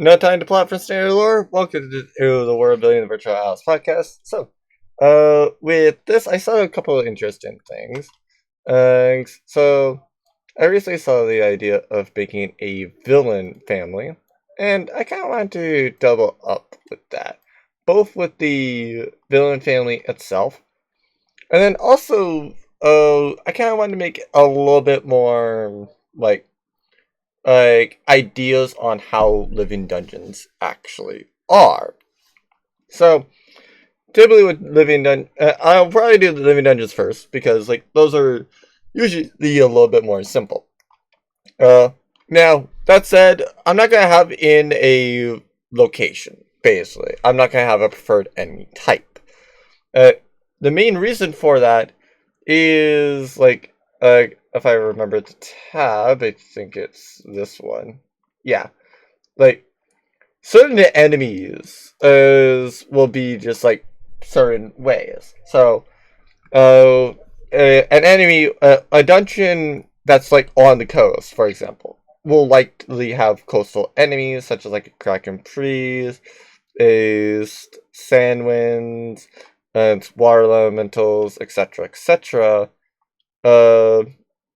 No time to plot for standard lore. Welcome to the Worldbuilding the Virtual Isle podcast. With this, I saw a couple of interesting things. So, I recently saw the idea of making a villain family, and I kind of wanted to double up with that, both with the villain family itself, and then also, I kind of wanted to make it a little bit more like ideas on how living dungeons actually are. So typically with I'll probably do the living dungeons first because like those are usually a little bit more simple. Now that said, I'm not gonna have in a location. Basically, I'm not gonna have a preferred enemy type. Uh, the main reason for that is if I remember the tab, I think it's this one. Yeah, like certain enemies will be just like certain ways. So, an enemy, a dungeon that's like on the coast, for example, will likely have coastal enemies such as like kraken trees, is sand winds, and water elementals, etc., etc. Uh,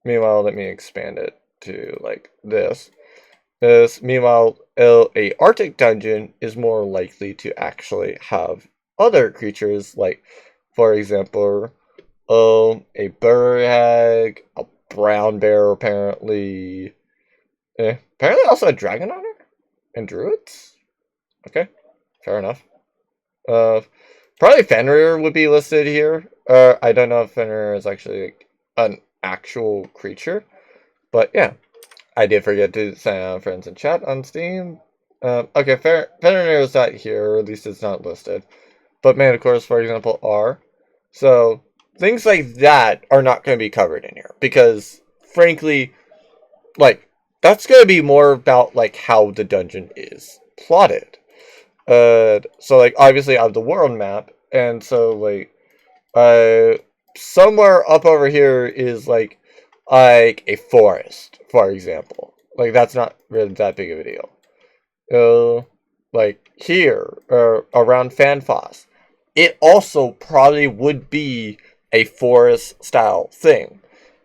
Meanwhile, let me expand it to like this. Meanwhile, a Arctic dungeon is more likely to actually have other creatures, like, for example, a burrhag, a brown bear, apparently also a dragon hunter and druids. Okay, fair enough. Uh, Probably Fenrir would be listed here. I don't know if Fenrir is actually like, an actual creature, but yeah. I did forget to sign on friends in chat on Steam. Okay, Fenrir is not here, or at least it's not listed. But Manticores, for example, are. So, things like that are not going to be covered in here. Because, frankly, like, that's going to be more about, like, how the dungeon is plotted. So, like, obviously I have the world map, and so, like, somewhere up over here is, like a forest, for example. Like that's not really that big of a deal. Like here, around Fanfos, it also probably would be a forest style thing.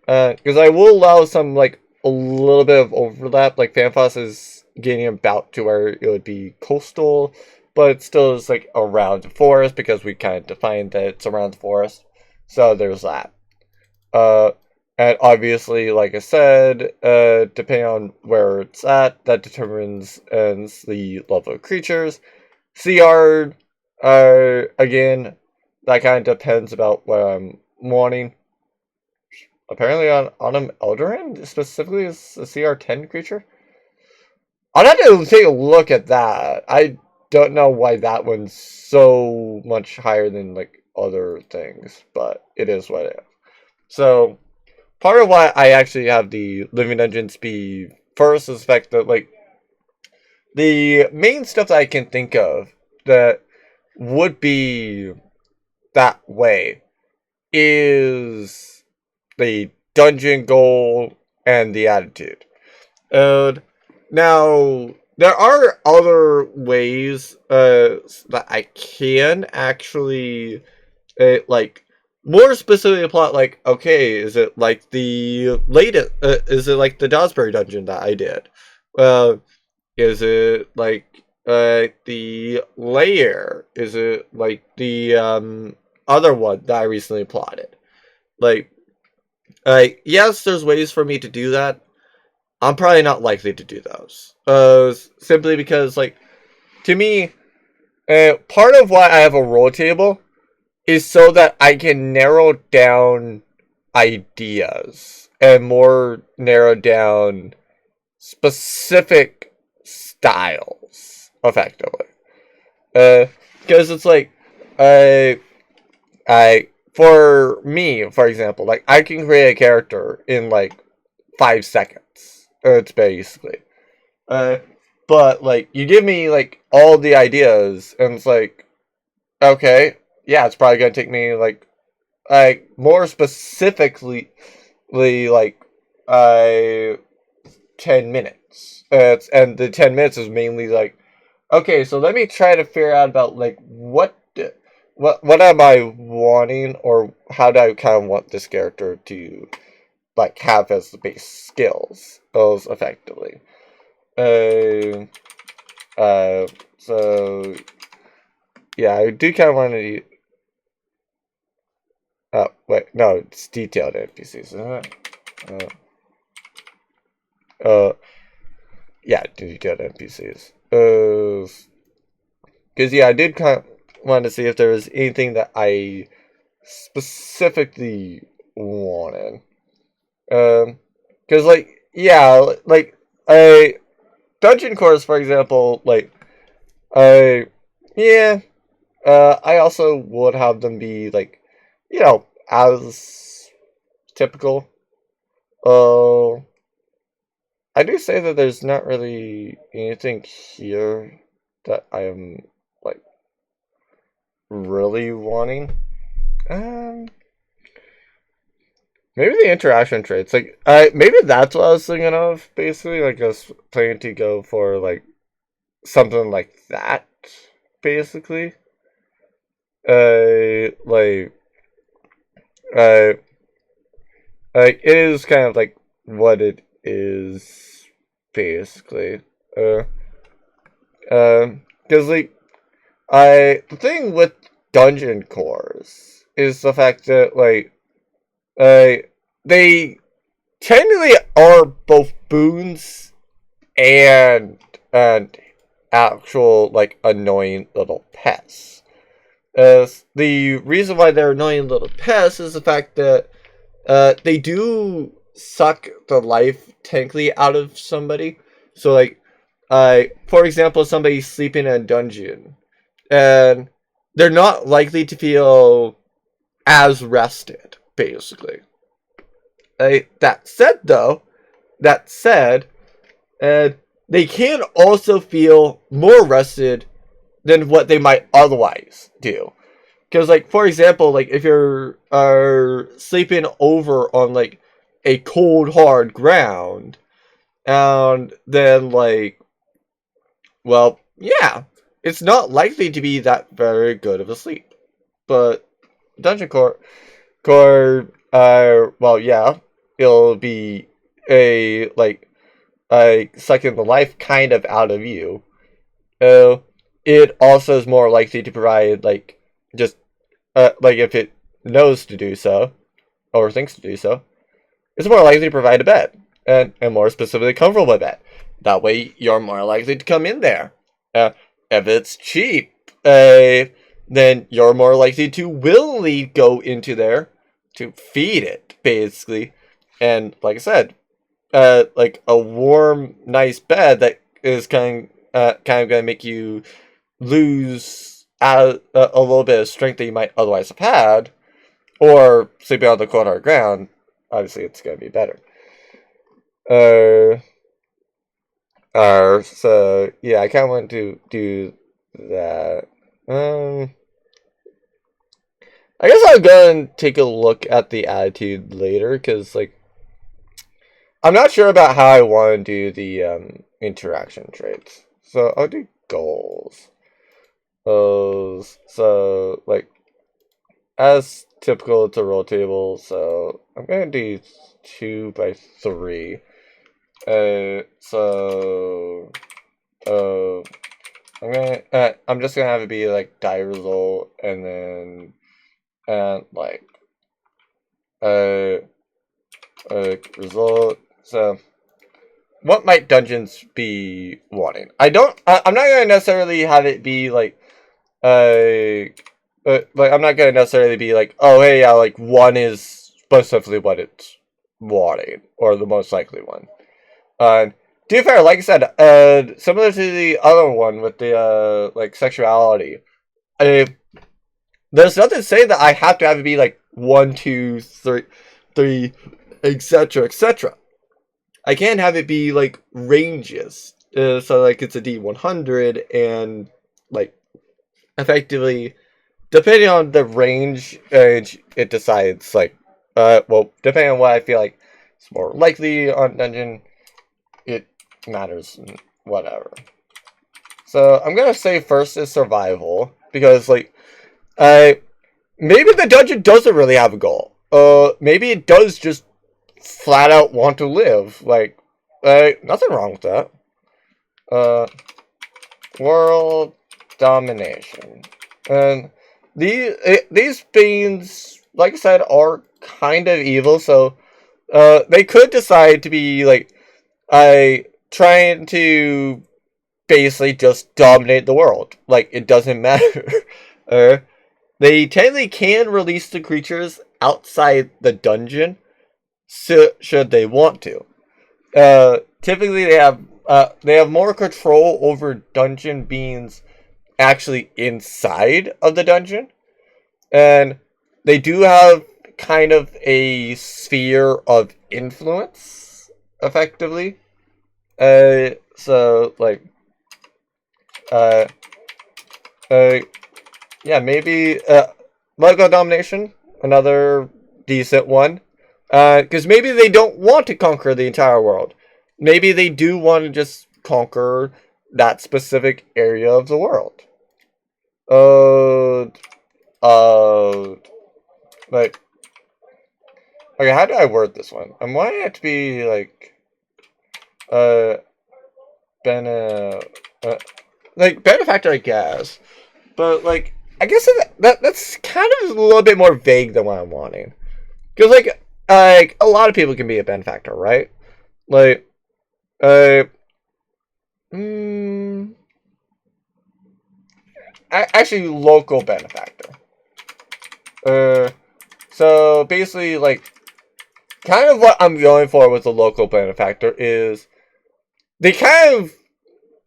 Because I will allow some like a little bit of overlap. Like Fanfos is getting about to where it would be coastal, but it still is like around the forest because we kind of defined that it's around the forest. So there's that. Uh, and obviously, like I said, depending on where it's at, that determines the level of creatures. CR, again, that kind of depends about what I'm wanting. Apparently, on Autumn Eldarin specifically is a CR10 creature. I'd have to take a look at that. I don't know why that one's so much higher than like other things, but it is what it is. So part of why I actually have the living dungeons be first is the fact that like the main stuff that I can think of that would be that way is the dungeon goal and the attitude. And now there are other ways that I can actually like more specifically plot like okay is it like the latest is it like the Dosbury dungeon that I did is it like the layer is it like the other one that I recently plotted like yes there's ways for me to do that. I'm probably not likely to do those simply because like to me part of why I have a roll table is so that I can narrow down ideas and more narrow down specific styles effectively. Because it's like, I for me, for example, like I can create a character in like 5 seconds. It's basically, uh, but like you give me like all the ideas, and it's like, okay, yeah, it's probably gonna take me like more specifically like uh 10 minutes. And the 10 minutes is mainly like Okay, so let me try to figure out about like what am I wanting, or how do I kind of want this character to like have as the base skills, those effectively. Uh, so yeah, I do kind of want to. Oh wait, no, it's detailed NPCs, isn't it? Yeah, detailed NPCs. Because yeah, I did kind of want to see if there was anything that I specifically wanted. Because like yeah, like a dungeon course, for example, like I yeah, I also would have them be like, as typical. Uh, I do say that there's not really anything here that I am like really wanting. Um, Maybe the interaction traits, like, maybe that's what I was thinking of. Basically, like, I was planning to go for like something like that. Basically, like, uh, like it is kind of like what it is, basically. Uh, because like, the thing with dungeon cores is the fact that like, they technically are both boons and actual like annoying little pests. As the reason why they're annoying little pests is the fact that they do suck the life technically out of somebody. So like, for example, somebody sleeping in a dungeon, and they're not likely to feel as rested, basically. That said, though, that said, and they can also feel more rested than what they might otherwise do. Because, like, for example, like if you're sleeping over on like a cold, hard ground, and then like, well, yeah, it's not likely to be that very good of a sleep. But Dungeon well, yeah, it'll be a sucking the life kind of out of you. It also is more likely to provide like just like if it knows to do so or thinks to do so, it's more likely to provide a bed, and more specifically comfortable bed. That way you're more likely to come in there. If it's cheap, then you're more likely to willingly go into there to feed it, basically. And like I said, like a warm, nice bed that is kind of going to make you lose a little bit of strength that you might otherwise have had, or sleeping on the cold hard ground. Obviously, it's going to be better. So yeah, I kind of want to do that. I guess I'll go and take a look at the attitude later, because like, I'm not sure about how I want to do the interaction traits. So I'll do goals. So like, as typical, it's a roll table. So I'm gonna do 2 by 3. So I'm just gonna have it be like die result, and then like result. So what might dungeons be wanting? I'm not gonna necessarily have it be like like I'm not gonna necessarily be like, oh hey, yeah, like 1 is specifically what it's wanting, or the most likely one. To be fair, like I said, similar to the other one with the like sexuality, there's nothing to say that I have to have it be like 1, 2, 3, etc., etc. I can have it be like ranges, so like it's a D100, and like effectively, depending on the range, it decides like, well, depending on what I feel like it's more likely on dungeon, it matters, whatever. So I'm gonna say first is survival, because like maybe the dungeon doesn't really have a goal. Maybe it does just flat out want to live. Like nothing wrong with that. World domination. And these beings, like I said, are kind of evil, so they could decide to be like trying to basically just dominate the world. Like, it doesn't matter. They technically can release the creatures outside the dungeon, should they want to. Typically, they have more control over dungeon beings actually inside of the dungeon, and they do have kind of a sphere of influence, effectively. So like, yeah, maybe Lego domination, another decent one. Because maybe they don't want to conquer the entire world. Maybe they do want to just conquer that specific area of the world. Like, okay, how do I word this one? I'm wanting it to be like, like benefactor, I guess, but like, I guess that's kind of a little bit more vague than what I'm wanting, because like a lot of people can be a benefactor, right? Like, actually, local benefactor. So basically, like, kind of what I'm going for with the local benefactor is they kind of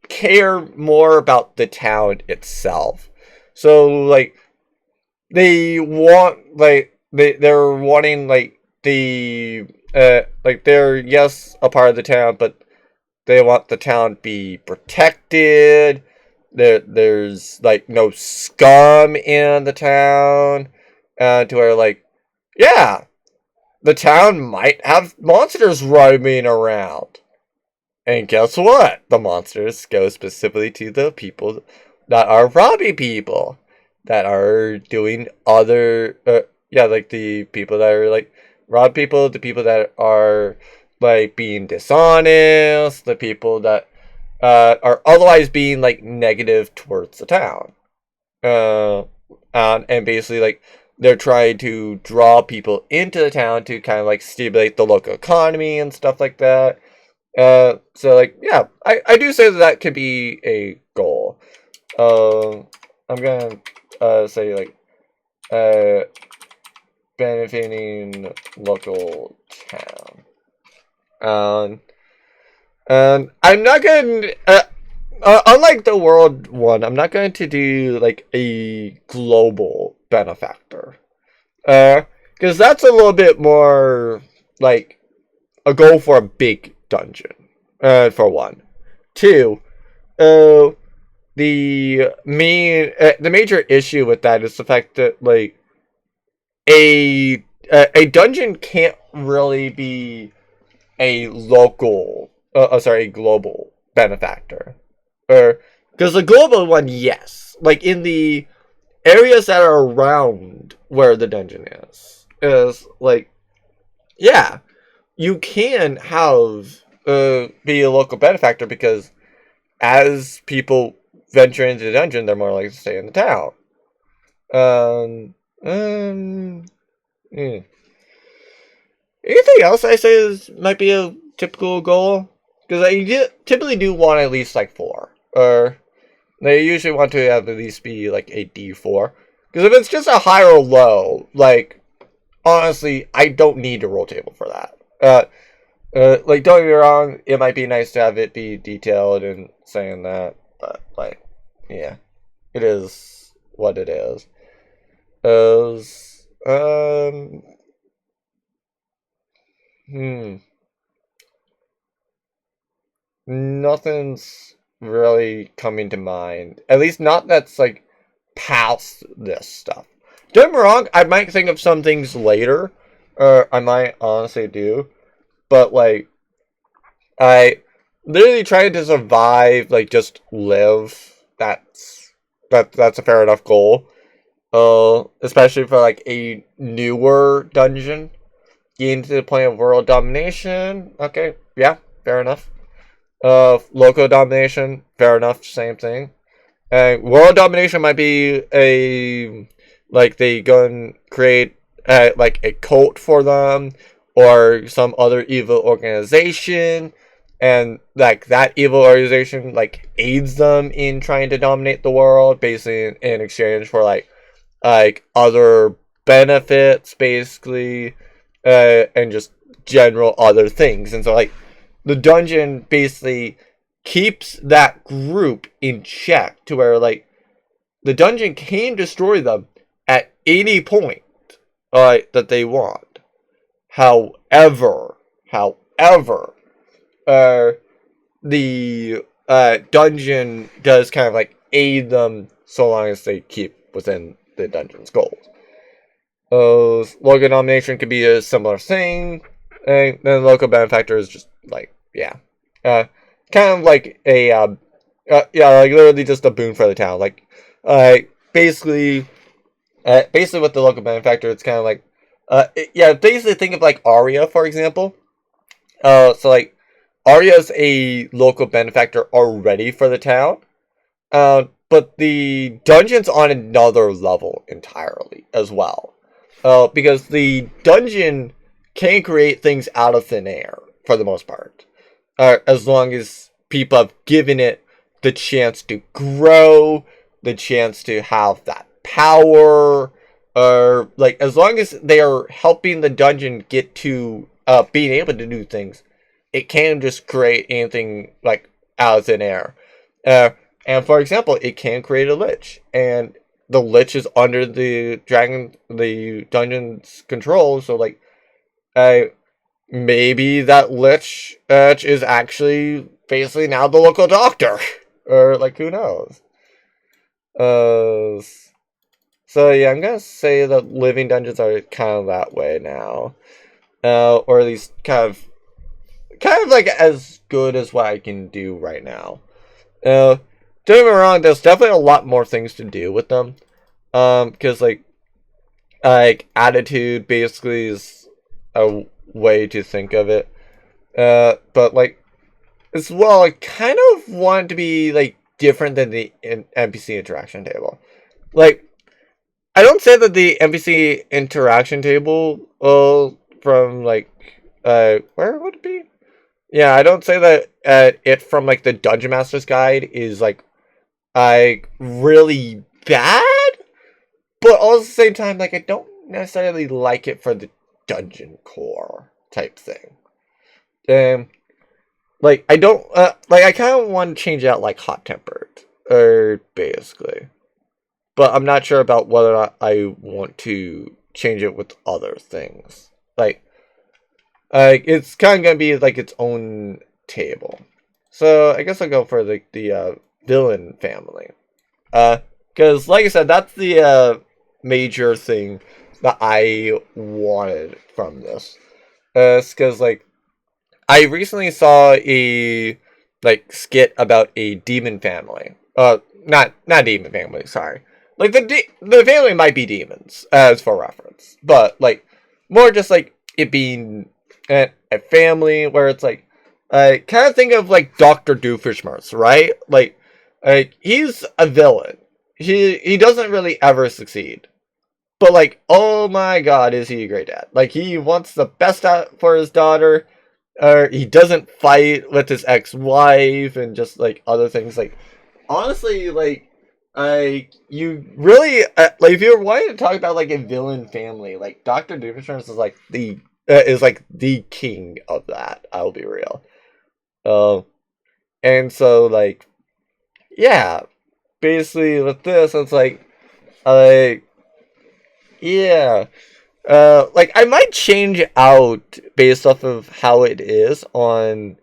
care more about the town itself. So like, they want like they're wanting like the like they're, yes, a part of the town, but they want the town to be protected. There's like no scum in the town, to where like, yeah, the town might have monsters roaming around. And guess what? The monsters go specifically to the people that are robbing people, that are doing other, yeah, like the people that are like rob people, the people that are like being dishonest, the people that are otherwise being like negative towards the town. And basically like they're trying to draw people into the town to kind of like stimulate the local economy and stuff like that. So like, yeah, I do say that could be a goal. I'm gonna say like benefiting local town. And I'm not going to, unlike the world one, I'm not going to do like a global benefactor. Because that's a little bit more like a goal for a big dungeon. For one. Two, the major issue with that is the fact that like a dungeon can't really be a local, a global benefactor, or because the global one, yes, like in the areas that are around where the dungeon is like, yeah, you can have be a local benefactor, because as people venture into the dungeon, they're more likely to stay in the town. Yeah. Anything else I say might be a typical goal? Because I typically do want at least like 4, or they usually want to have at least be like a D4. Because if it's just a high or low, like, honestly, I don't need a roll table for that. Like, don't get me wrong, it might be nice to have it be detailed and saying that, but like, yeah, it is what it is. Nothing's really coming to mind. At least not that's like past this stuff. Don't get me wrong, I might think of some things later, or I might honestly do, but like, literally trying to survive, like just live. That's a fair enough goal. Especially for like a newer dungeon, getting to the point of world domination. Okay, yeah, fair enough. Local domination, fair enough, same thing. World domination might be a like they go and create like a cult for them or some other evil organization, and like that evil organization like aids them in trying to dominate the world, basically in exchange for like other benefits, basically, and just general other things. And so like the dungeon basically keeps that group in check to where like the dungeon can destroy them at any point that they want. However, uh, the dungeon does kind of like aid them so long as they keep within the dungeon's goals. Local nomination could be a similar thing. And then local benefactor is just like, yeah. Kind of like a, yeah, like literally just a boon for the town. Like, basically, basically with the local benefactor, it's kind of like, yeah, basically think of like Aria, for example. So like, Aria's a local benefactor already for the town. But the dungeon's on another level entirely as well. Because the dungeon can create things out of thin air for the most part. As long as people have given it the chance to grow, the chance to have that power, or like as long as they are helping the dungeon get to being able to do things, it can just create anything like out of thin air. And for example, it can create a lich, and the lich is under the dungeon's control. So like, maybe that lich is actually basically now the local doctor, or like who knows. So yeah, I'm gonna say that living dungeons are kind of that way now, or at least kind of like as good as what I can do right now. Don't get me wrong, there's definitely a lot more things to do with them. Because like attitude basically is a way to think of it. But like as well, I kind of want to be like different than the NPC interaction table. Like, I don't say that the NPC interaction table, from like, where would it be? Yeah, I don't say that it from like the Dungeon Master's Guide is like really bad, but also at the same time, like I don't necessarily like it for the dungeon core type thing. Like I don't like I kind of want to change out like hot tempered, or basically, but I'm not sure about whether or not I want to change it with other things. Like it's kind of gonna be like its own table. So I guess I'll go for the villain family. Because like I said, that's the major thing that I wanted from this. It's because like I recently saw a like skit about a demon family. Not demon family. Sorry. Like the family might be demons as for reference, but like more just like it being a family where it's like I kind of think of like Dr. Doofenshmirtz, right? Like he's a villain. He doesn't really ever succeed. But like, oh my god, is he a great dad? Like he wants the best out for his daughter. Or he doesn't fight with his ex-wife and just like other things. Like honestly, like you really like if you're wanting to talk about like a villain family, like Dr. Doofenshmirtz is like the king of that. I'll be real. And so like yeah, basically with this, it's like yeah. Like I might change out based off of how it is on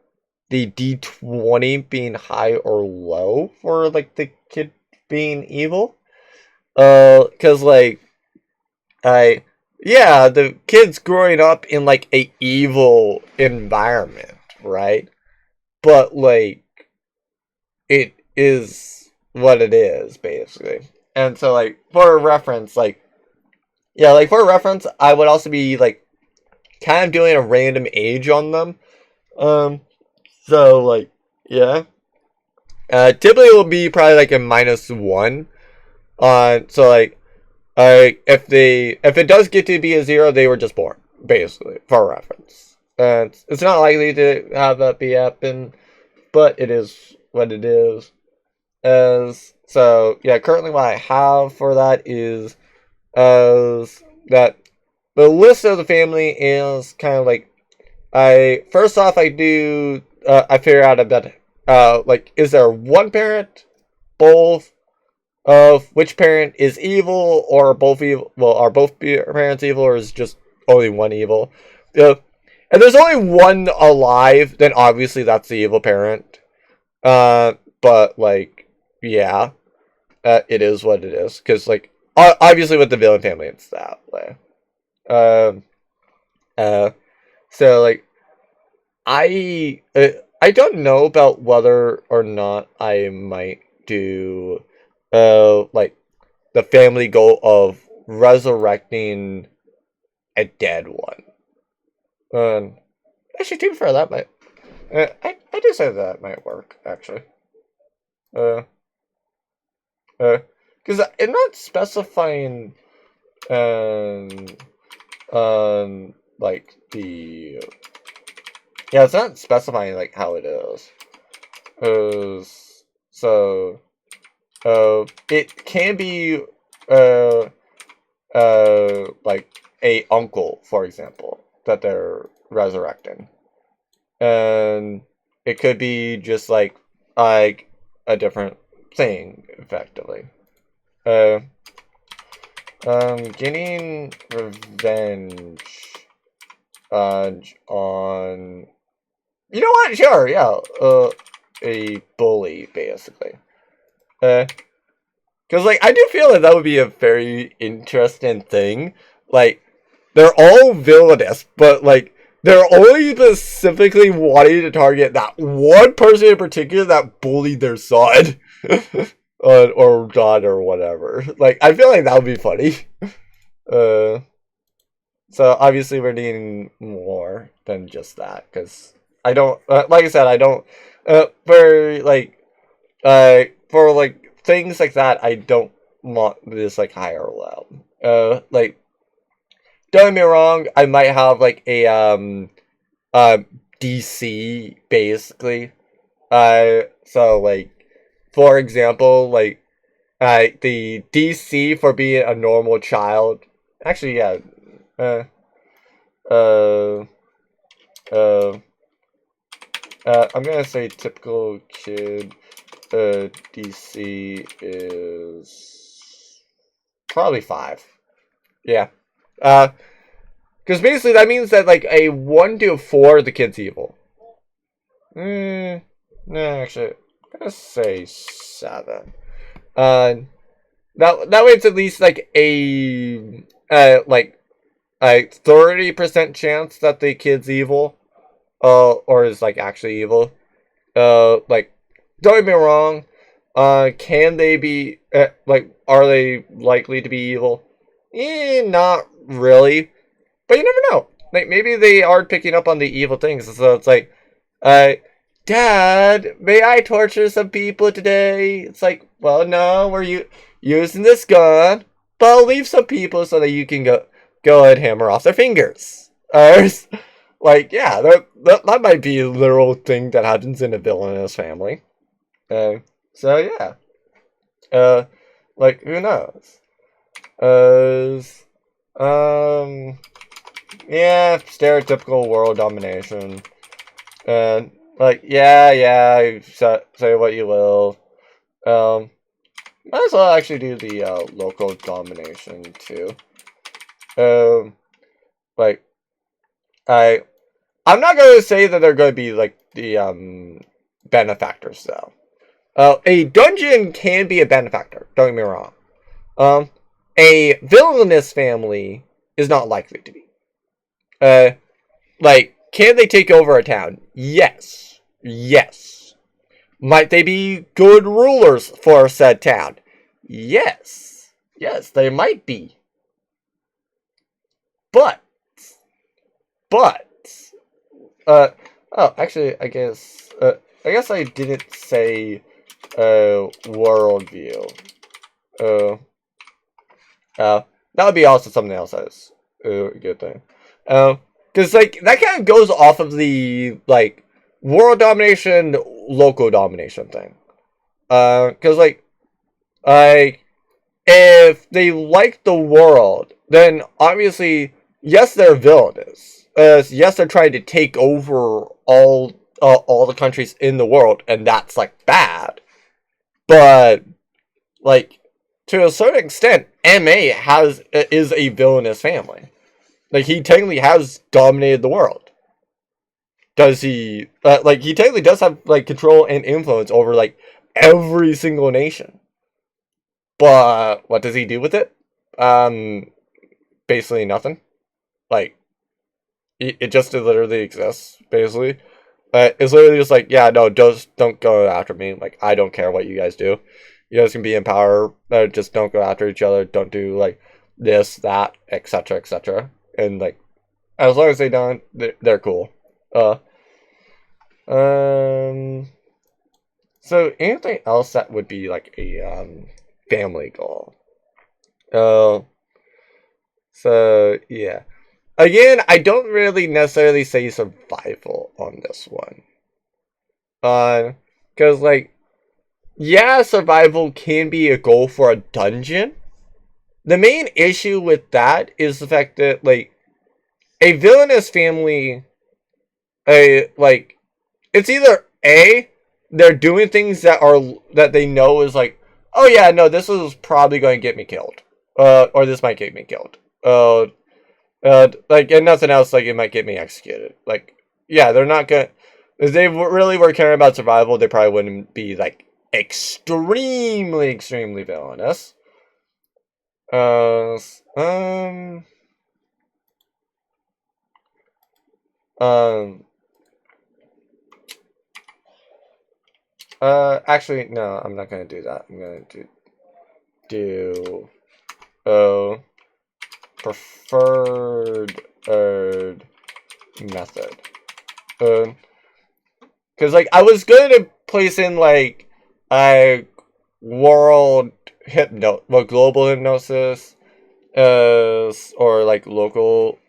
the D20 being high or low for like the kid being evil. Cause like yeah, the kid's growing up in like a evil environment, right? but like it is what it is basically. And so like for reference, like yeah, like for reference, I would also be like kind of doing a random age on them. So like yeah. Typically it will be probably like a -1 on so like if it does get to be a 0, they were just born, basically, for reference. And it's not likely to have that be happen, but it is what it is. As so yeah, currently what I have for that is as that the list of the family is kind of like I first off I figure out a bit like is there one parent, both of which parent is evil or both evil? Well, are both parents evil or is just only one evil? And there's only one alive, then obviously that's the evil parent. But like yeah, it is what it is because like obviously with the villain family it's that way. Um, uh, so like I don't know about whether or not I might do like the family goal of resurrecting a dead one. Actually, to be fair, that might I do say that might work actually. Uh, because I'm not specifying um like the yeah, it's not specifying like how it is. So it can be uh like a uncle, for example, that they're resurrecting, and it could be just like a different thing, effectively. Uh, getting revenge on you know what? Sure, yeah. A bully, basically. Because like I do feel like that would be a very interesting thing. Like they're all villainous, but like they're only specifically wanting to target that one person in particular that bullied their son, or daughter, or whatever. Like I feel like that would be funny. Uh, so obviously we're needing more than just that because I don't. Like I said, I don't. For like things like that, I don't want this like higher level. Like don't get me wrong, I might have like a DC basically. So like for example, like the DC for being a normal child. Actually, yeah. Uh, uh, uh, I'm gonna say typical kid. DC is probably 5. Yeah. Because basically that means that like a 1 to a 4, the kid's evil. No, actually, I'm gonna say 7. That way it's at least like a 30% chance that the kid's evil, or is like actually evil. Like don't get me wrong. Can they be like? Are they likely to be evil? Not really. But you never know. Like maybe they are picking up on the evil things, so it's like, uh, Dad, may I torture some people today? It's like, well, no, we're using this gun, but I'll leave some people so that you can go and hammer off their fingers. Like, yeah, that might be a literal thing that happens in a villainous family. Uh, so yeah. Like who knows? Uh, yeah, stereotypical world domination. And like, yeah, say what you will. Might as well actually do the local domination too. Like I'm not going to say that they're going to be like the benefactors though. A dungeon can be a benefactor. Don't get me wrong. A villainous family is not likely to be. Like, can they take over a town? Yes. Yes. Might they be good rulers for said town? Yes. Yes, they might be. But, but, uh, oh, actually, I guess I didn't say, worldview. Uh, that would be also something else that's a good thing. Because, like, that kind of goes off of the, like, world domination, local domination thing. Because, like, if they like the world, then obviously, yes, they're villainous. Yes, they're trying to take over all the countries in the world, and that's, like, bad. But, like, to a certain extent, MA is a villainous family. Like, he technically has dominated the world. Does he? Like, he technically does have, like, control and influence over, like, every single nation. But what does he do with it? Basically nothing. Like, it just literally exists, basically. It's literally just like, yeah, no, just don't go after me. Like, I don't care what you guys do. You guys can be in power. Just don't go after each other. Don't do, like, this, that, etc., etc. And, like, as long as they don't, they're cool. So anything else that would be, like, a, family goal? So, yeah. Again, I don't really necessarily say survival on this one. Because, like, yeah, survival can be a goal for a dungeon. The main issue with that is the fact that, like, a villainous family, like, it's either A, they're doing things that they know is like, oh yeah, no, this is probably going to get me killed. Or this might get me killed. Like, and nothing else, like, it might get me executed. Like, yeah, they're not gonna, if they really were caring about survival, they probably wouldn't be, like, extremely villainous. Um, actually, no, I'm not gonna do that. I'm gonna do preferred method. Because, like, I was going to place in, like, a global hypnosis, or, like, local,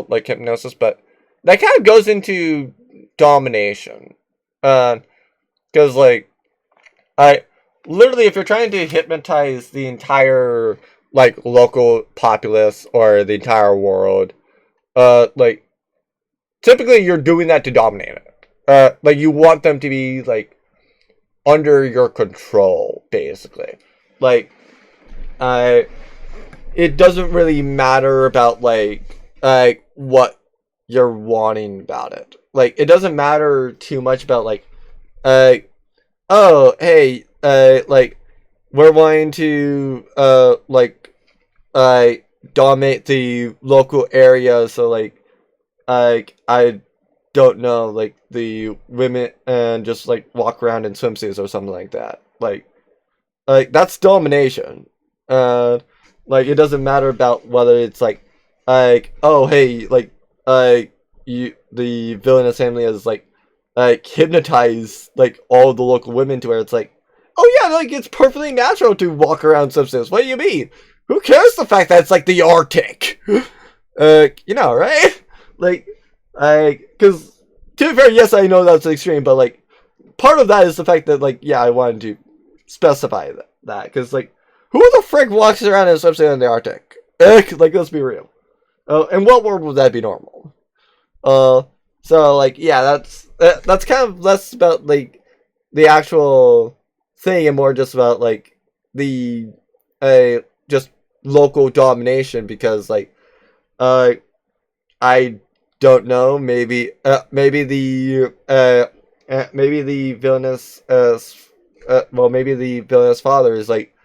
like, hypnosis, but that kind of goes into domination. Because, like, literally, if you're trying to hypnotize the entire, like, local populace or the entire world, like, typically you're doing that to dominate it. Like, you want them to be, like, under your control, basically. Like, it doesn't really matter about, like, what you're wanting about it. Like, it doesn't matter too much about, like, oh, hey, like, we're wanting to, like, dominate the local area, so, like, I don't know, like, the women, and just, like, walk around in swimsuits or something like that. Like, that's domination. Like, it doesn't matter about whether it's, like, oh, hey, like, the villainous family has, like, hypnotize, like, all the local women to where it's like, oh yeah, like, it's perfectly natural to walk around substance. What do you mean? Who cares the fact that it's, like, the Arctic? You know, right? Like, because, to be fair, yes, I know that's extreme, but, like, part of that is the fact that, like, yeah, I wanted to specify that, because, like, who the frick walks around in a substance in the Arctic? Like, let's be real. In what world would that be normal? So, like, yeah, that's kind of less about, like, the actual thing and more just about, like, the just local domination, because, like, I don't know, maybe the villainous maybe the villainous father is, like,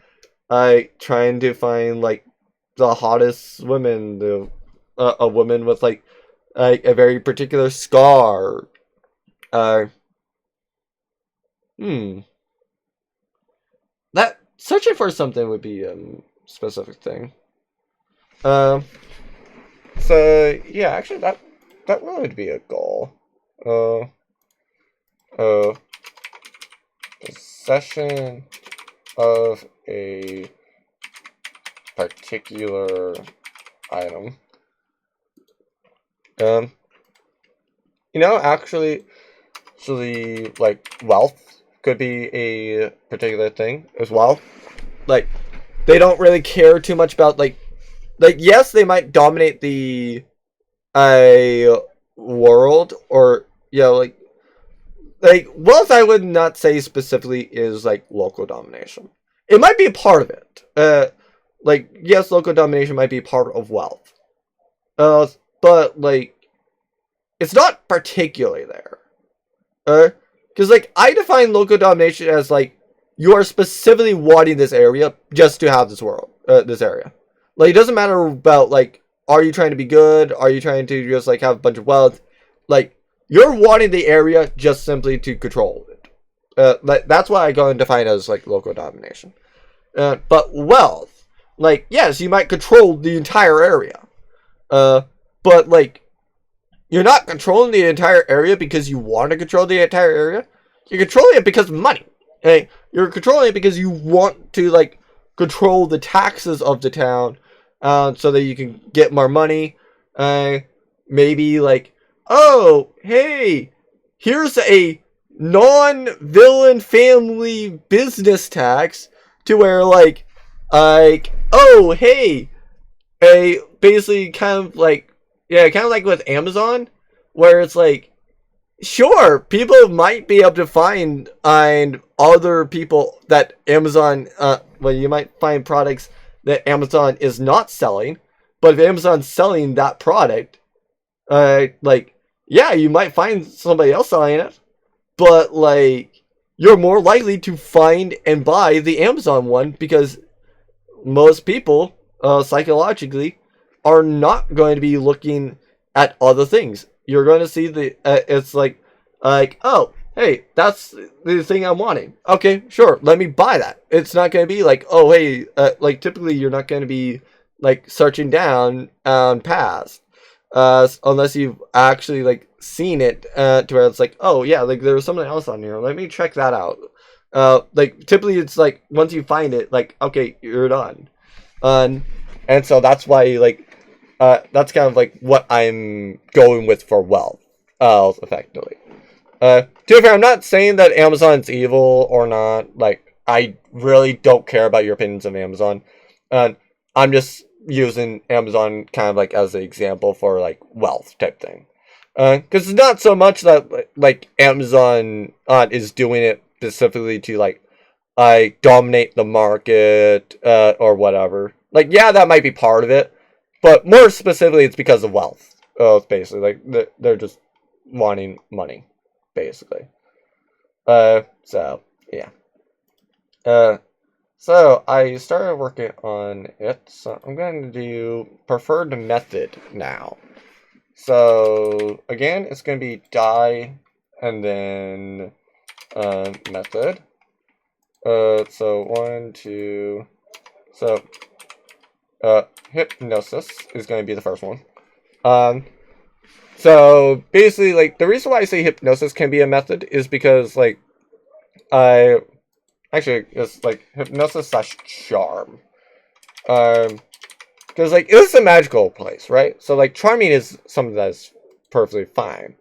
trying to find, like, the hottest woman, a woman with, like, a very particular scar, That searching for something would be a specific thing. So yeah, actually that really would be a goal. Possession of a particular item. Actually, like wealth could be a particular thing as well. Like, they don't really care too much about like yes, they might dominate the world, or like wealth. I would not say specifically is like local domination. It might be a part of it. Like, yes, local domination might be part of wealth. But like, it's not particularly there. Because like, I define local domination as like, you are specifically wanting this area just to have this area. Like, it doesn't matter about like, are you trying to be good? Are you trying to just like have a bunch of wealth? Like, you're wanting the area just simply to control it. That's what I go and define as like local domination. But wealth, like, yes, you might control the entire area. But like, you're not controlling the entire area because you want to control the entire area. You're controlling it because of money. Okay? You're controlling it because you want to like control the taxes of the town, so that you can get more money. Maybe like, oh, hey, here's a non-villain family business tax, to where like, oh, hey, basically kind of like with Amazon, where it's like, sure, people might be able to find other people that Amazon, you might find products that Amazon is not selling, but if Amazon's selling that product, like, yeah, you might find somebody else selling it, but like, you're more likely to find and buy the Amazon one, because most people, psychologically, are not going to be looking at other things. You're going to see it's like, oh, hey, that's the thing I'm wanting. Okay, sure, let me buy that. It's not going to be like, oh, hey, like, typically you're not going to be like searching down past, unless you've actually like seen it, to where it's like, oh yeah, like there was something else on here. Let me check that out. Like, typically it's like, once you find it, like, okay, you're done. And so that's why, like, that's kind of like what I'm going with for wealth, effectively. To be fair, I'm not saying that Amazon's evil or not. Like, I really don't care about your opinions of Amazon. I'm just using Amazon kind of like as an example for like wealth type thing. Because it's not so much that like Amazon is doing it specifically to like dominate the market, or whatever. Like, yeah, that might be part of it, but more specifically, it's because of wealth. It's basically like they're just wanting money, basically. So yeah. So I started working on it. So I'm going to do preferred method now. So again, it's going to be die and then method. So 1, 2. So hypnosis is going to be the first one. So basically, like, the reason why I say hypnosis can be a method is because like it's like hypnosis / charm. Because like, it's a magical place, right? So like, charming is something that's perfectly fine.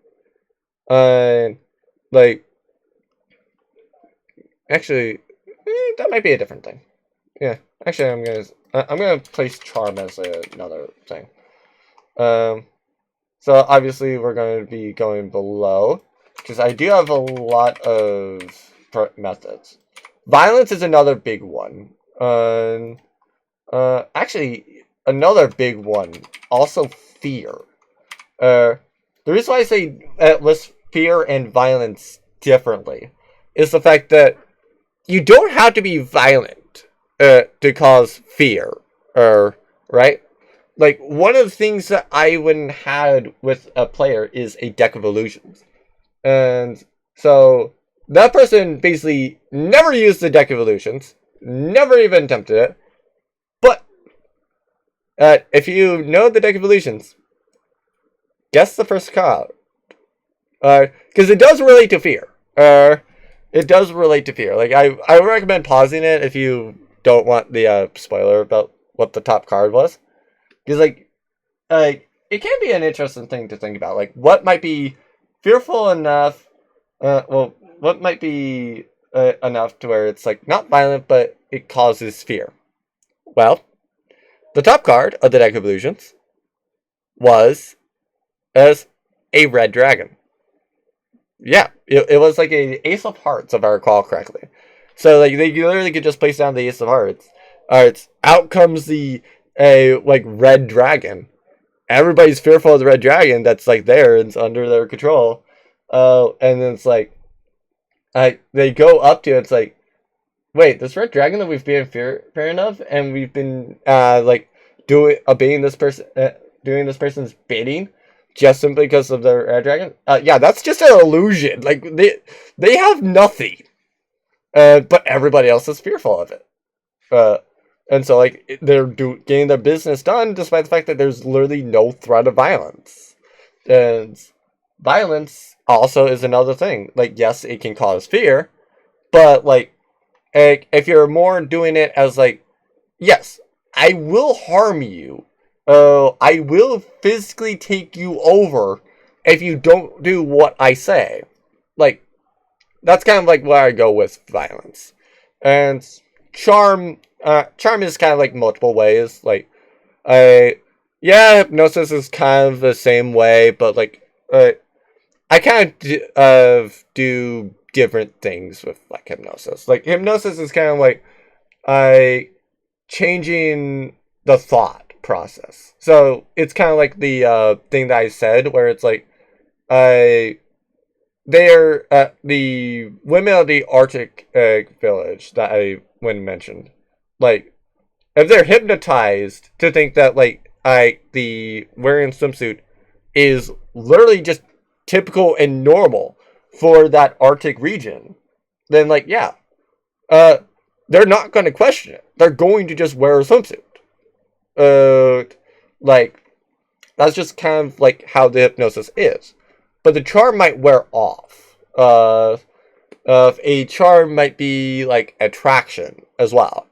Like, actually, that might be a different thing. Yeah, actually, I'm gonna place charm as another thing. So obviously we're going to be going below, because I do have a lot of methods. Violence is another big one. Actually, another big one. Also, fear. The reason why I say list fear and violence differently is the fact that you don't have to be violent to cause fear, right? Like, one of the things that I wouldn't had with a player is a deck of illusions. And so, that person basically never used the deck of illusions, never even attempted it. But if you know the deck of illusions, guess the first card. Because it does relate to fear. It does relate to fear. Like I recommend pausing it if you don't want the spoiler about what the top card was. Because it can be an interesting thing to think about. Like what might be fearful enough. What might be enough to where it's like not violent, but it causes fear. Well, the top card of the deck of illusions was as a red dragon. Yeah, it was like a ace of hearts, if I recall correctly. So like they literally could just place down the ace of hearts. Alright, out comes the like red dragon. Everybody's fearful of the red dragon that's like there and it's under their control. And then it's like they go up to it, it's like, wait, this red dragon that we've been fearing of, and we've been like obeying this person, doing this person's bidding, just simply because of their red dragon. Yeah, that's just an illusion. Like they have nothing, but everybody else is fearful of it. And so like they're getting their business done despite the fact that there's literally no threat of violence. And violence also is another thing. Like yes, it can cause fear, but like if you're more doing it as like, yes, I will harm you. I will physically take you over if you don't do what I say. Like, that's kind of like where I go with violence. And charm is kind of like multiple ways. Like, hypnosis is kind of the same way, but like, I kind of do different things with like hypnosis. Like hypnosis is kind of like changing the thought process. So it's kind of like the thing that I said, where it's like they're the women of the Arctic village that I mentioned. Like if they're hypnotized to think that like the wearing swimsuit is literally just typical and normal for that Arctic region, then like yeah, they're not going to question it. They're going to just wear a swimsuit. Like that's just kind of like how the hypnosis is. But the charm might wear off. A charm might be like attraction as well.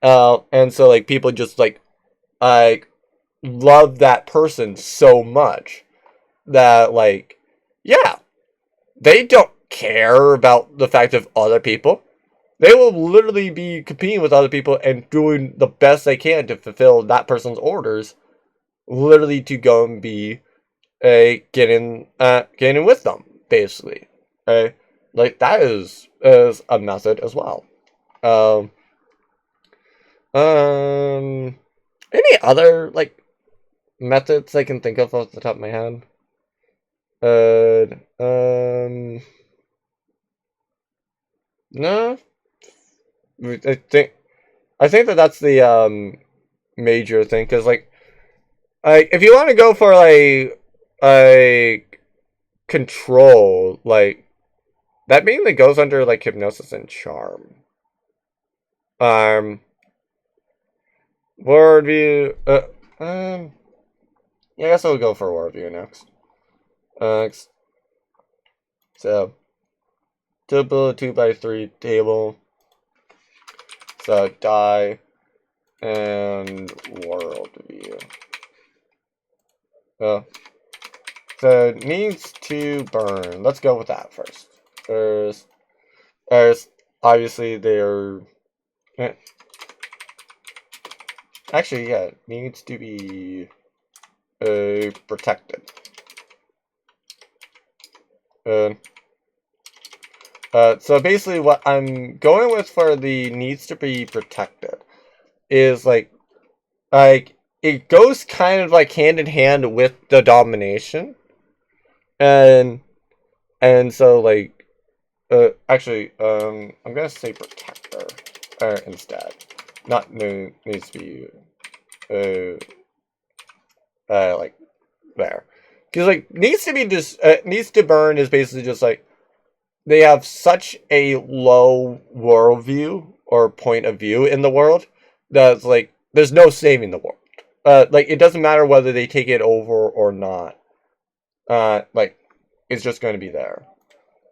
And so like people just like love that person so much that like yeah, they don't care about the fact of other people. They will literally be competing with other people and doing the best they can to fulfill that person's orders, literally to go and be getting with them, basically. Like that is a method as well. Um, any other like methods I can think of off the top of my head? No. I think that's the major thing, because like if you want to go for like control, like that mainly goes under like hypnosis and charm. Worldview. Yeah, I guess I'll go for worldview next. So typical 2x3 table. So die and worldview. So it needs to burn. Let's go with that first. There's obviously they're actually yeah, it needs to be protected. So basically what I'm going with for the needs to be protected is like it goes kind of like hand in hand with the domination. And so like actually I'm gonna say protector instead. Not needs to be like there. Because like needs to be just needs to burn is basically just like they have such a low worldview or point of view in the world that it's like there's no saving the world. Like it doesn't matter whether they take it over or not. Like it's just going to be there.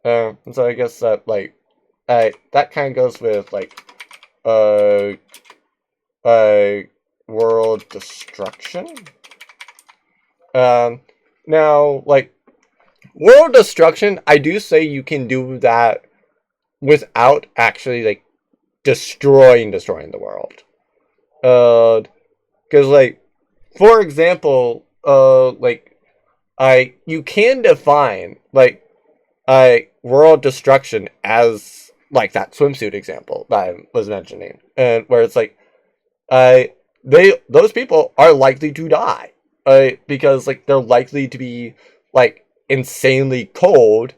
And so I guess that like that kind of goes with like uh world destruction. Now like world destruction, I do say you can do that without actually like destroying the world. Because like for example, like you can define like world destruction as like that swimsuit example that I was mentioning, and where it's like those people are likely to die, because like they're likely to be like insanely cold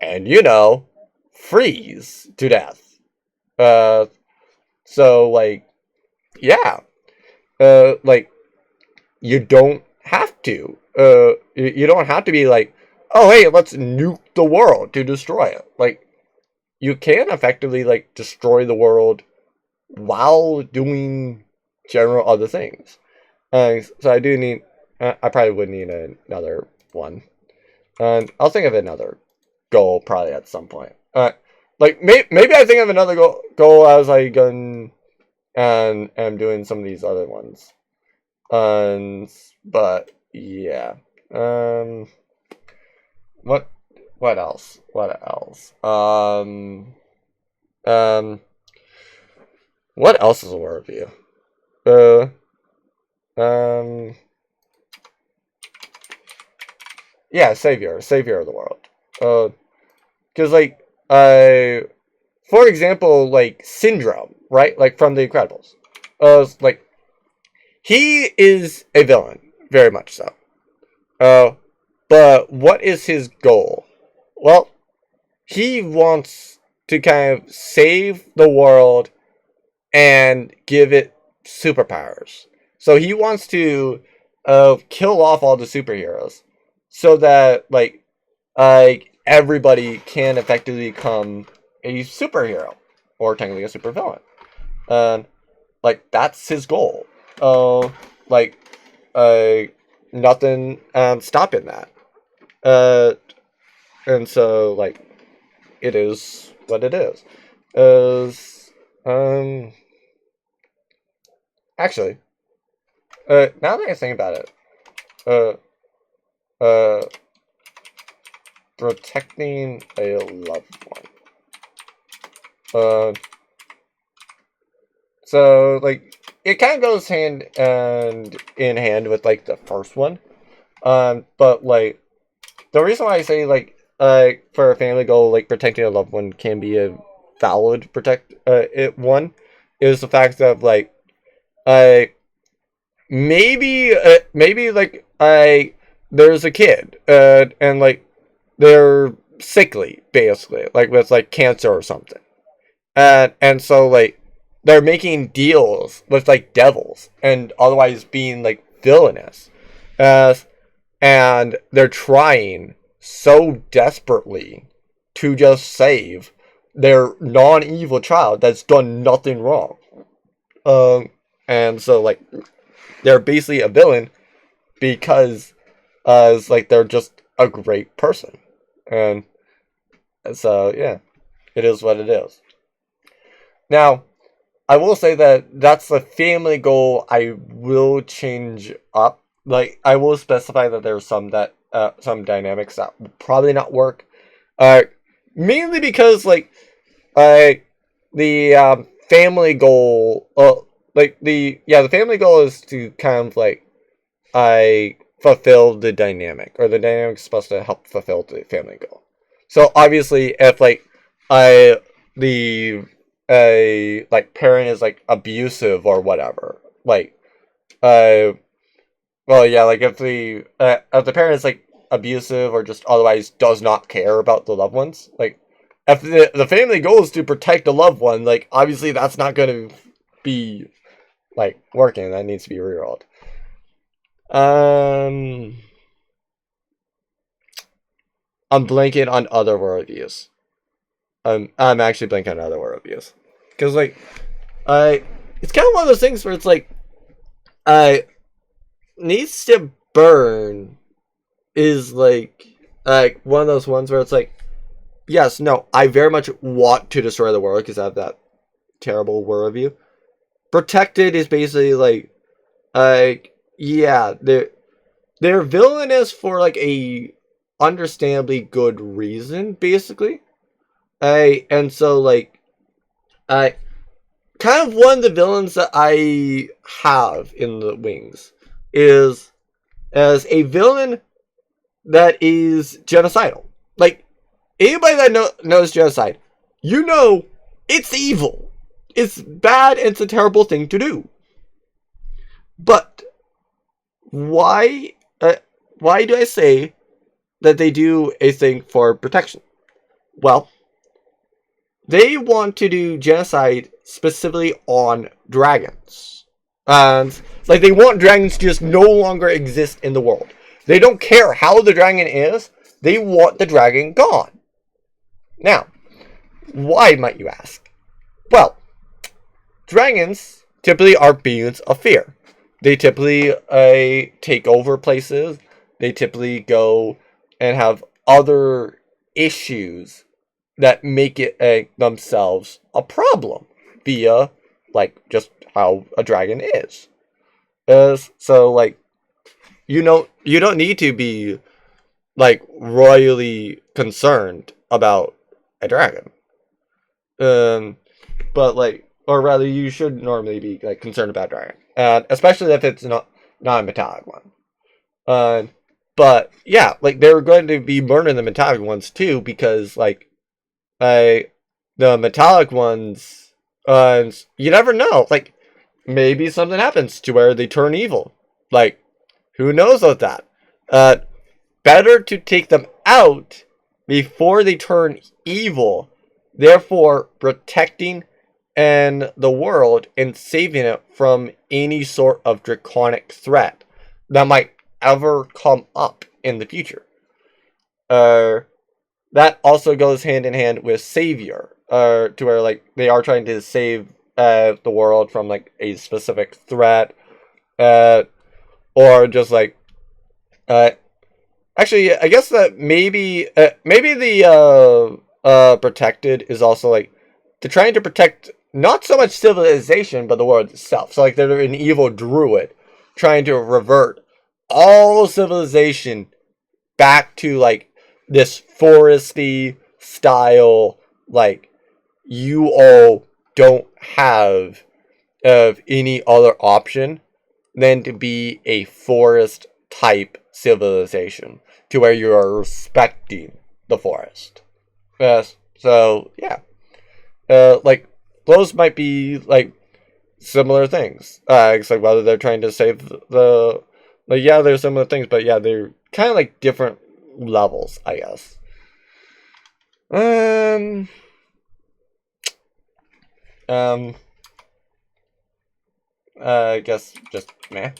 and freeze to death. Uh, so like yeah, like you don't have to. You don't have to be like, oh hey, let's nuke the world to destroy it. Like you can effectively like destroy the world while doing general other things. So I do need. I probably would need another one. And I'll think of another goal probably at some point. Like maybe I think of another goal as I go and am doing some of these other ones. But yeah. What else? What else? What else is a worldview? Yeah, savior of the world. Because like, for example, like Syndrome, right? Like from The Incredibles. Like he is a villain, very much so. But what is his goal? Well, he wants to kind of save the world and give it superpowers. So he wants to kill off all the superheroes so that like everybody can effectively become a superhero or technically a supervillain. And like that's his goal. Like nothing stopping that. And so like it is what it is. Actually, now that I think about it, uh, protecting a loved one. So like it kind of goes hand in hand with like the first one. But like the reason why I say like for a family goal, like protecting a loved one can be a valid one is the fact that like maybe like there's a kid and like they're sickly basically like with like cancer or something, and so like they're making deals with like devils and otherwise being like villainous, and they're trying so desperately to just save their non-evil child that's done nothing wrong. And so like they're basically a villain because it's like they're just a great person. And so yeah, it is what it is. Now, I will say that that's the family goal I will change up. Like I will specify that there's some dynamics that will probably not work. Mainly because like the family goal the family goal is to kind of like fulfill the dynamic, or the dynamic is supposed to help fulfill the family goal. So obviously if like the like parent is like abusive or whatever, like well yeah, like if the parent is like abusive or just otherwise does not care about the loved ones, like if the family goal is to protect a loved one, like obviously that's not going to be like working. That needs to be rerolled. I'm blanking on other worldviews. I'm actually blanking on other worldviews. Because, like, it's kind of one of those things where it's like, needs to burn is like one of those ones where it's like, yes, no, I very much want to destroy the world because I have that terrible worldview. Protected is basically like, yeah, they're villainous for like a understandably good reason, basically. And so like, kind of one of the villains that I have in the wings is as a villain that is genocidal. Like, anybody that knows genocide, you know it's evil. It's bad, it's a terrible thing to do. But why do I say that they do a thing for protection? Well, they want to do genocide specifically on dragons. And, like, they want dragons to just no longer exist in the world. They don't care how the dragon is. They want the dragon gone. Now, why, might you ask? Well, dragons typically are beings of fear. They typically take over places. They typically go and have other issues that make it themselves a problem via, like, just how a dragon is. So, like, you don't need to be, like, royally concerned about a dragon. But, like, or rather, you should normally be, like, concerned about a dragon. Especially if it's not a metallic one. But, yeah, like, they're going to be burning the metallic ones, too, because, like, the metallic ones, you never know. Like, maybe something happens to where they turn evil. Like, who knows about that? Better to take them out before they turn evil, therefore protecting the world and saving it from any sort of draconic threat that might ever come up in the future. That also goes hand in hand with savior, to where, like, they are trying to save the world from, like, a specific threat, or just like, actually, I guess that maybe the protected is also like they're trying to protect not so much civilization but the world itself. So, like, they're an evil druid trying to revert all civilization back to, like, this foresty style, like, you all don't have of any other option than to be a forest type civilization to where you are respecting the forest. So yeah, like, those might be, like, similar things. It's like whether they're trying to save like, yeah, they're similar things, but yeah, they're kind of like different levels, I guess. I guess just meh.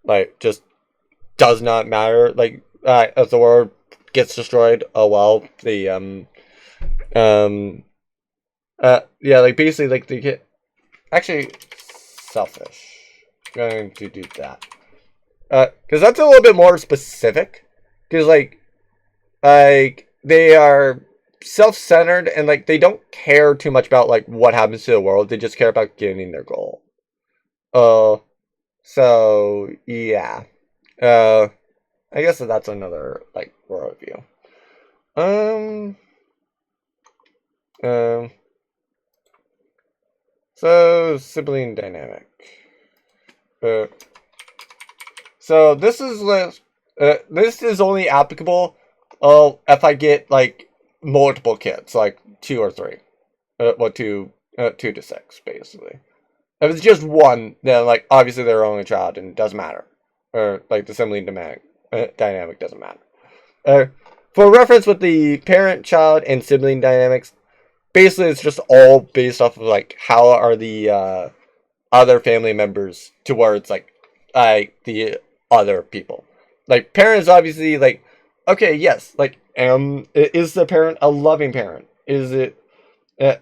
Like, just does not matter. Like, if the world gets destroyed, oh well. Yeah, like, basically, like, they get actually selfish. I'm going to do that. Because that's a little bit more specific. Because, like, they are self-centered and, like, they don't care too much about, like, what happens to the world. They just care about getting their goal. So yeah. I guess that's another, like, worldview. So sibling dynamic. So this is only applicable if I get, like, multiple kids, like 2 or 3. Well, 2 to 6, basically. If it's just one, then, like, obviously they're only a child and it doesn't matter. Or, like, the sibling dynamic doesn't matter. For reference with the parent-child and sibling dynamics, basically it's just all based off of, like, how are the other family members towards, like, the other people. Like, parents obviously, like, okay, yes, like, is the parent a loving parent? Is it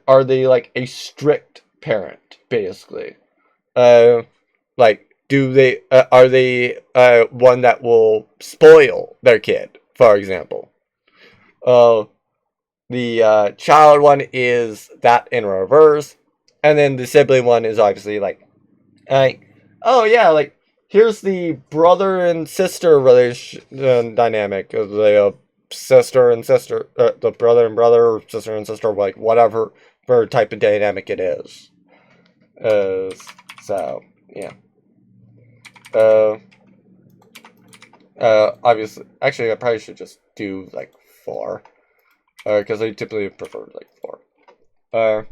are they like a strict parent, basically? Like, do they are they one that will spoil their kid, for example? The child one is that in reverse, and then the sibling one is obviously like, oh yeah, like here's the brother and sister relation dynamic of the sister and sister, the brother and brother, or sister and sister, like whatever type of dynamic it is. So yeah. Obviously, actually, I probably should just do like 4, because I typically prefer like 4.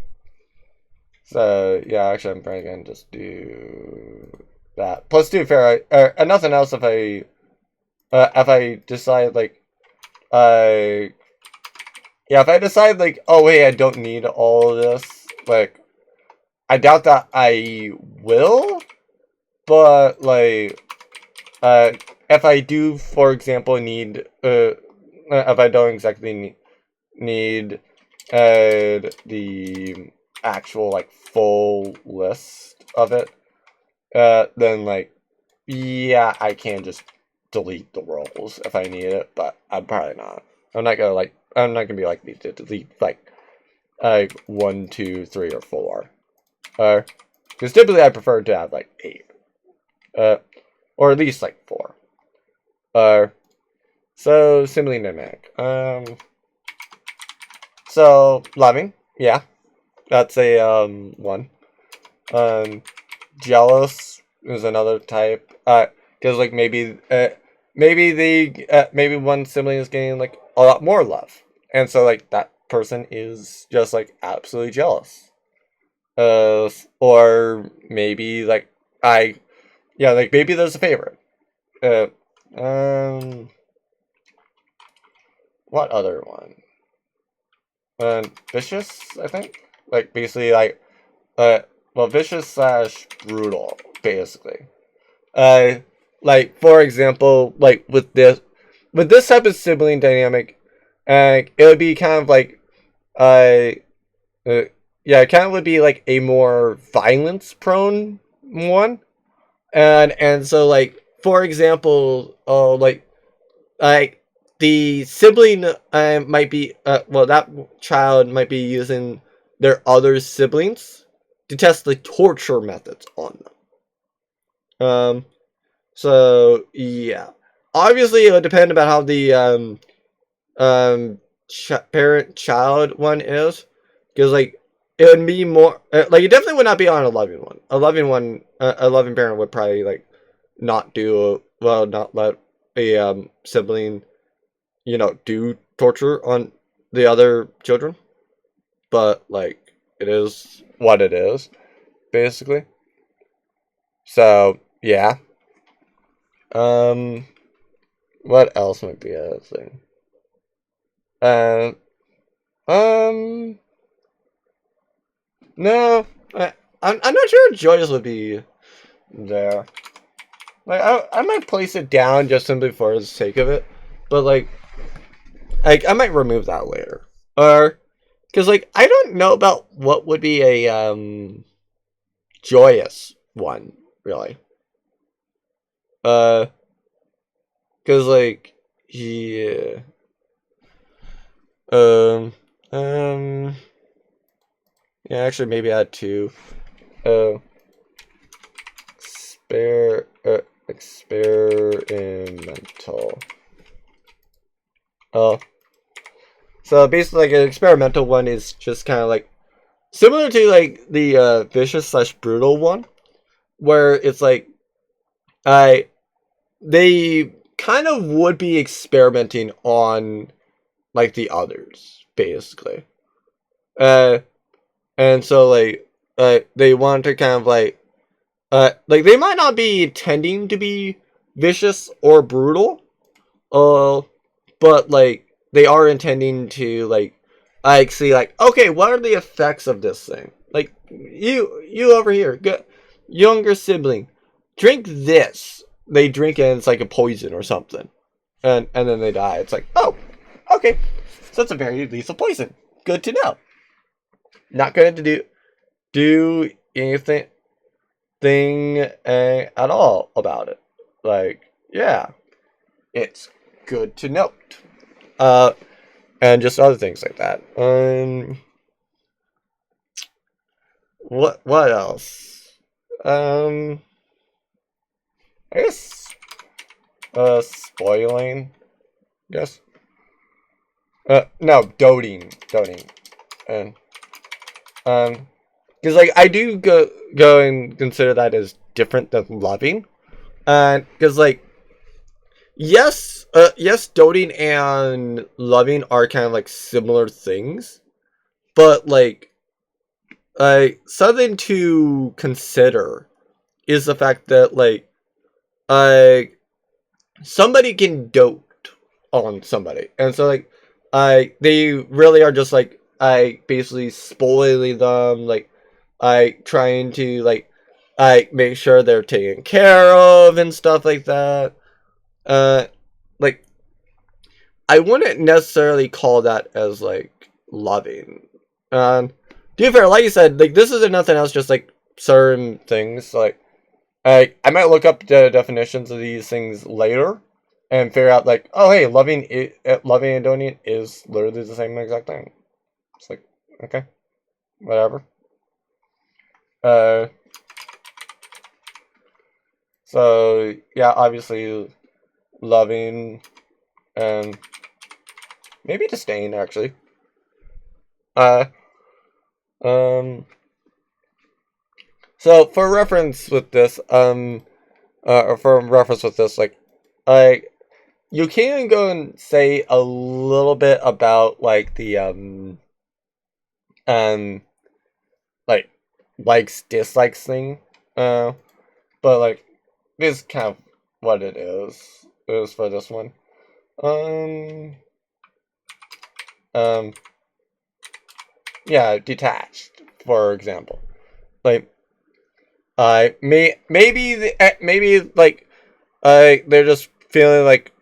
So yeah, actually, I'm probably gonna just do that. Plus, to be fair, and nothing else. If I decide like, yeah, if I decide like, oh hey, I don't need all of this, like, I doubt that I will, but like, if I do, for example, need, if I don't exactly need the actual like full list of it, then like, yeah, I can just delete the roles if I need it, but I'm probably not. I'm not gonna be like me to delete like 1, 2, 3, or 4. Because typically I prefer to have like 8. Or at least like 4. So sibling dynamic. So loving, yeah, that's a 1. Jealous is another type. Because like maybe maybe one sibling is getting like a lot more love, and so like that person is just like absolutely jealous. Or maybe like like maybe there's a favorite. What other one? Vicious, I think. Like basically like well, vicious slash brutal, basically. Like for example, like with this type of sibling dynamic, it would be kind of like, yeah, it kind of would be like a more violence prone one, and so like for example, like the sibling might be well, that child might be using their other siblings to test the torture methods on them. So yeah, obviously it would depend about how the parent child one is, because like it would be more like, it definitely would not be on a loving one. A loving parent would probably like not not let a sibling, do torture on the other children. But like, it is what it is, basically. So yeah. What else might be a thing? No, I'm not sure joyous would be there. Like, I might place it down just simply for the sake of it, but like I might remove that later, or because like I don't know about what would be a joyous one, really. Because like, yeah, um um yeah, actually maybe add 2. Experimental. So basically, like, an experimental one is just kind of like similar to like the vicious slash brutal one, where it's like, they kind of would be experimenting on like the others, basically. And so like, they want to kind of like they might not be intending to be vicious or brutal, but like they are intending to like see like, okay, what are the effects of this thing? Like, you over here, younger sibling, drink this. They drink it and it's like a poison or something, and then they die. It's like, oh, Okay, so it's a very lethal poison. Good to know. Not going to do anything at all about it. Like, yeah, it's good to note. And just other things like that. What else? I guess spoiling. Yes. No, doting, and because like I do go and consider that as different than loving, and because like yes, doting and loving are kind of like similar things, but like something to consider is the fact that like somebody can dote on somebody, and so like they really are just like basically spoiling them, like trying to like make sure they're taken care of and stuff like that. Like I wouldn't necessarily call that as like loving. To be fair, like you said, like this is nothing else, just like certain things. Like I might look up the definitions of these things later and figure out like, oh hey, loving and doting is literally the same exact thing. It's like, okay, whatever. So yeah, obviously loving and maybe disdain actually. So for reference with this, like, I you can go and say a little bit about like the like likes dislikes thing, but like this is kind of what it is for this one. Yeah, detached, for example, like maybe like they're just feeling like,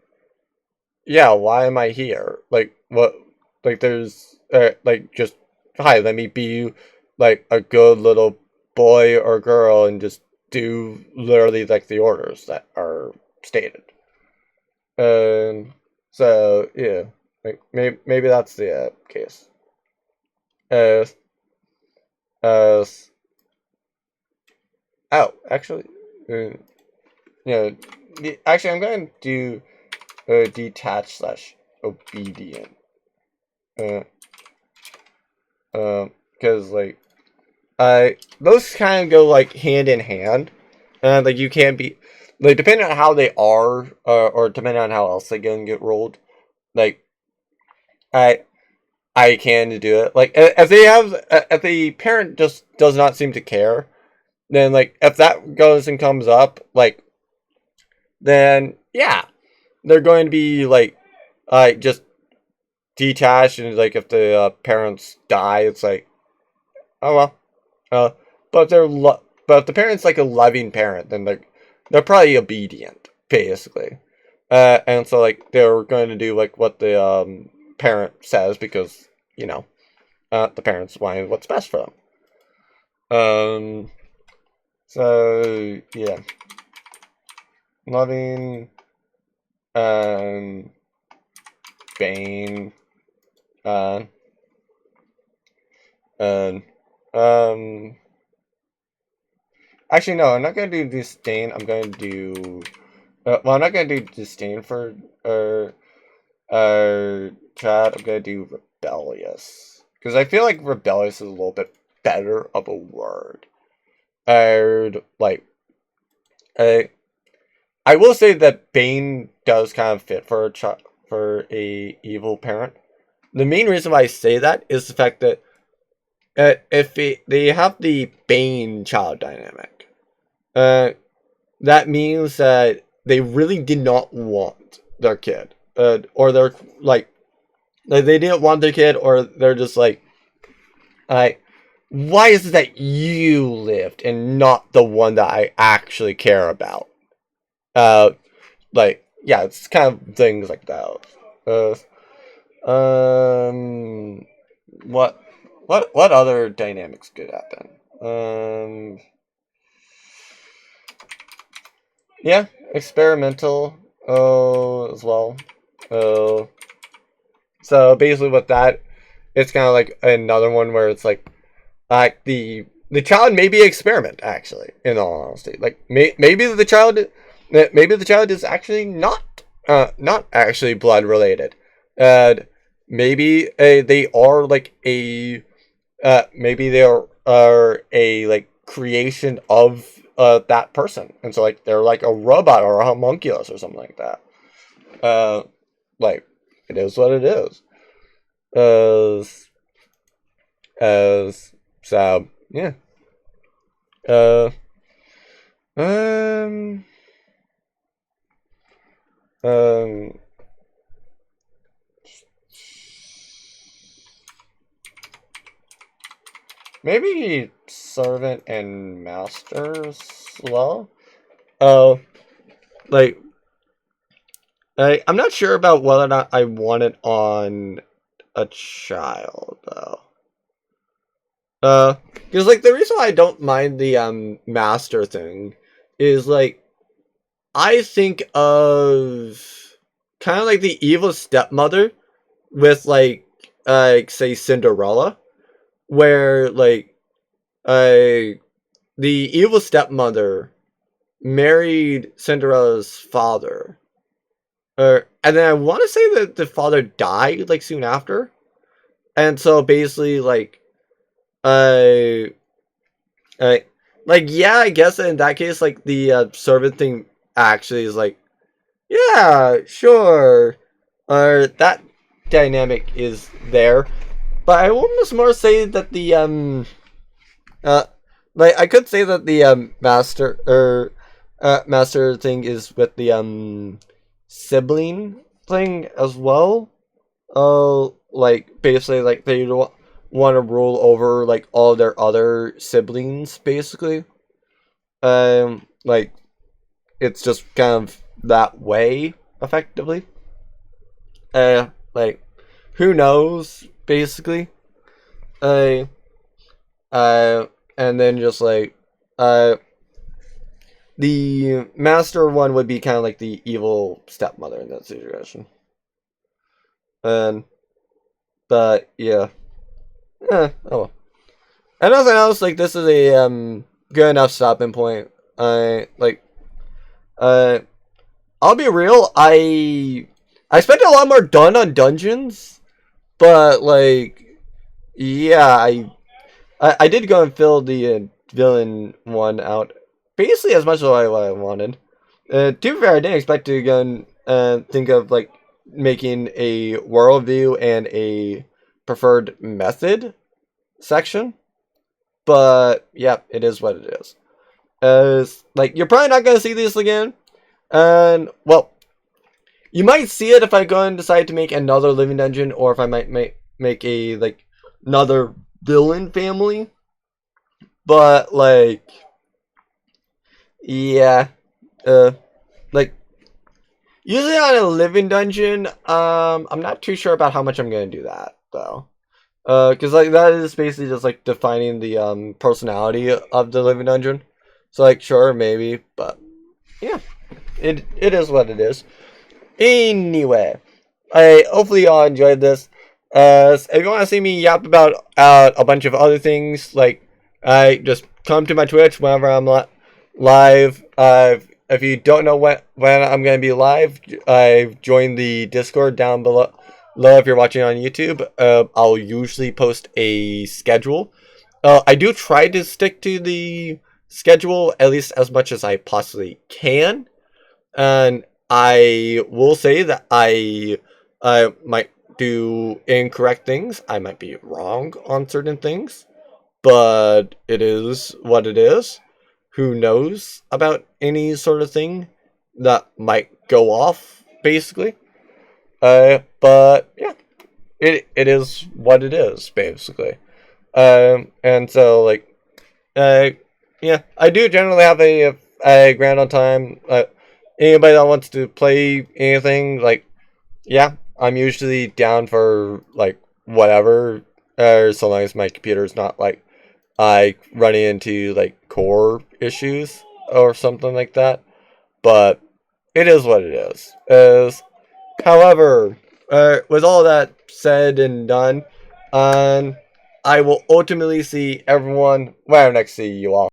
yeah, why am I here? Like, what? Like, there's, like, just, hi, let me be, like, a good little boy or girl and just do literally, like, the orders that are stated. So, yeah, like, maybe that's the case. Uh, uh, oh, actually, you know, actually, I'm going to do detached slash obedient. Because like those kind of go like hand in hand, and like you can't be like depending on how they are, or depending on how else they gonna get rolled. Like I I can do it. Like if the parent just does not seem to care, then like if that goes and comes up, like then yeah, they're going to be like just detached, and like if the parents die, it's like, oh well. Uh, but but if the parent's like a loving parent, then they're probably obedient, basically. And so like they're going to do like what the parent says because the parents want what's best for them. So yeah, loving, um, Bane, uh, and actually no, I'm not gonna do disdain. I'm going to do. Well, I'm not gonna do disdain for Chad. I'm gonna do rebellious because I feel like rebellious is a little bit better of a word. Like, I will say that Bane does kind of fit for for a evil parent. The main reason why I say that is the fact that if they have the Bane child dynamic, that means that they really did not want their kid, or they're like they didn't want their kid, or they're just like, why is it that you lived and not the one that I actually care about? Like, yeah, it's kind of things like that. What what other dynamics could happen? Yeah, experimental. Oh, as well. Oh, so basically, with that, it's kind of like another one where it's like the child may be an experiment. Actually, in all honesty, like maybe the child is actually not actually blood related. And maybe they are like a maybe they are a like creation of that person, and so like they're like a robot or a homunculus or something like that. Uh, like it is what it is. As so yeah. Uh, um, um, maybe servant and master slow. Oh, like I'm not sure about whether or not I want it on a child though. Because like the reason why I don't mind the master thing is like I think of kind of like the evil stepmother with say Cinderella, where like the evil stepmother married Cinderella's father, and then I want to say that the father died like soon after, and so basically uh, uh like yeah, I guess in that case like the servant thing actually is like yeah, sure, or that dynamic is there, but I will almost more say that the uh like I could say that the master thing is with the sibling thing as well. Like basically like they don't want to rule over like all their other siblings basically. Like it's just kind of that way effectively. Like who knows basically. Uh uh and then just like uh the master one would be kind of like the evil stepmother in that situation. And but yeah. Oh well. And nothing else, like this is a good enough stopping point. I like uh I'll be real, I spent a lot more done on dungeons, but like yeah, I did go and fill the villain one out basically as much as what I wanted. To be fair, I didn't expect to go and think of like making a worldview and a preferred method section, but yeah, it is what it is. As like you're probably not gonna see this again, and well, you might see it if I go and decide to make another living dungeon, or if I might make a like another villain family. But like, yeah, uh, like usually on a living dungeon, I'm not too sure about how much I'm gonna do that though. Because like that is basically just like defining the personality of the living dungeon. So like, sure, maybe, but yeah, it is what it is. Anyway, I hopefully y'all enjoyed this. So if you want to see me yap about a bunch of other things, like I just come to my Twitch whenever I'm live. If you don't know when I'm gonna be live, I've joined the Discord down below. If you're watching on YouTube, I'll usually post a schedule. I do try to stick to the schedule at least as much as I possibly can, and I will say that I might do incorrect things. I might be wrong on certain things, but it is what it is. Who knows about any sort of thing that might go off, basically. But yeah, it is what it is, basically. And so like, uh, yeah, I do generally have a grand on time. Anybody that wants to play anything, like, yeah, I'm usually down for like whatever, so long as my computer's not like running into like core issues or something like that. But it is what it is. However, with all that said and done, I will ultimately see everyone when I next see you all.